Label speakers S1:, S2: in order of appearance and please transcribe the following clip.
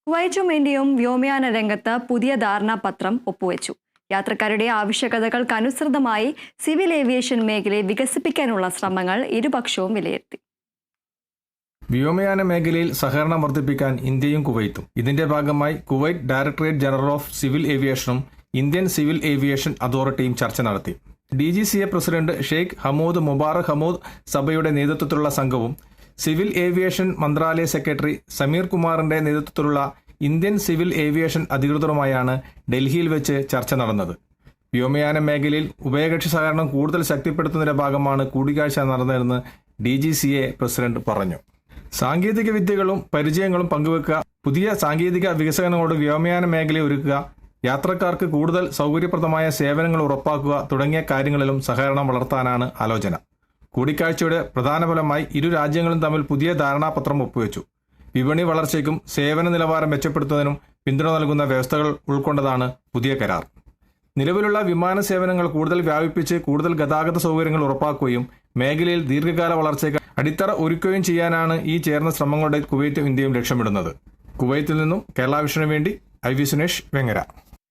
S1: കുവൈറ്റും ഇന്ത്യയും വ്യോമയാന രംഗത്ത് പുതിയ ധാരണാപത്രം ഒപ്പുവെച്ചു. യാത്രക്കാരുടെ ആവശ്യകതകൾക്കനുസൃതമായി സിവിൽ ഏവിയേഷൻ മേഖലയെ വികസിപ്പിക്കാനുള്ള ശ്രമങ്ങൾ ഇരുപക്ഷവും വിലയിരുത്തി.
S2: വ്യോമയാന മേഖലയിൽ സഹകരണം വർദ്ധിപ്പിക്കാൻ ഇന്ത്യയും കുവൈത്തും. ഇതിന്റെ ഭാഗമായി Kuwait directorate general of civil ഏവിയേഷനും ഇന്ത്യൻ സിവിൽ ഏവിയേഷൻ അതോറിറ്റിയും ചർച്ച നടത്തി. DGCA president Sheikh Hamood Mubarak Hamood സഭയുടെ നേതൃത്വത്തിലുള്ള സംഘവും സിവിൽ ഏവിയേഷൻ മന്ത്രാലയ സെക്രട്ടറി സമീർ കുമാറിന്റെ നേതൃത്വത്തിലുള്ള ഇന്ത്യൻ സിവിൽ ഏവിയേഷൻ അധികൃതരുമായാണ് ഡൽഹിയിൽ വെച്ച് ചർച്ച നടന്നത്. വ്യോമയാന മേഖലയിൽ ഉഭയകക്ഷി സഹകരണം കൂടുതൽ ശക്തിപ്പെടുത്തുന്നതിന്റെ ഭാഗമാണ് കൂടിക്കാഴ്ച നടന്നതെന്ന് DGCA പ്രസിഡന്റ് പറഞ്ഞു. സാങ്കേതിക വിദ്യകളും പരിചയങ്ങളും പങ്കുവെക്കുക, പുതിയ സാങ്കേതിക വികസനങ്ങളോട് വ്യോമയാന മേഖലയെ ഒരുക്കുക, യാത്രക്കാർക്ക് കൂടുതൽ സൗകര്യപ്രദമായ സേവനങ്ങൾ ഉറപ്പാക്കുക തുടങ്ങിയ കാര്യങ്ങളിലും സഹകരണം വളർത്താനാണ് ആലോചന. കൂടിക്കാഴ്ചയുടെ പ്രധാന ഫലമായി ഇരു രാജ്യങ്ങളും തമ്മിൽ പുതിയ ധാരണാപത്രം ഒപ്പുവെച്ചു. വിപണി വളർച്ചയ്ക്കും സേവന നിലവാരം മെച്ചപ്പെടുത്തുന്നതിനും പിന്തുണ നൽകുന്ന വ്യവസ്ഥകൾ ഉൾക്കൊണ്ടതാണ് പുതിയ കരാർ. നിലവിലുള്ള വിമാന സേവനങ്ങൾ കൂടുതൽ വ്യാപിപ്പിച്ച് കൂടുതൽ ഗതാഗത സൗകര്യങ്ങൾ ഉറപ്പാക്കുകയും മേഖലയിൽ ദീർഘകാല വളർച്ചയ്ക്ക് അടിത്തറ ഒരുക്കുകയും ചെയ്യാനാണ് ഈ ചേർന്ന ശ്രമങ്ങളുടെ കുവൈറ്റും ഇന്ത്യയും ലക്ഷ്യമിടുന്നത്. കുവൈത്തിൽ നിന്നും കേരള വിഷനു വേണ്ടി IV സുനേഷ്, വെങ്ങര.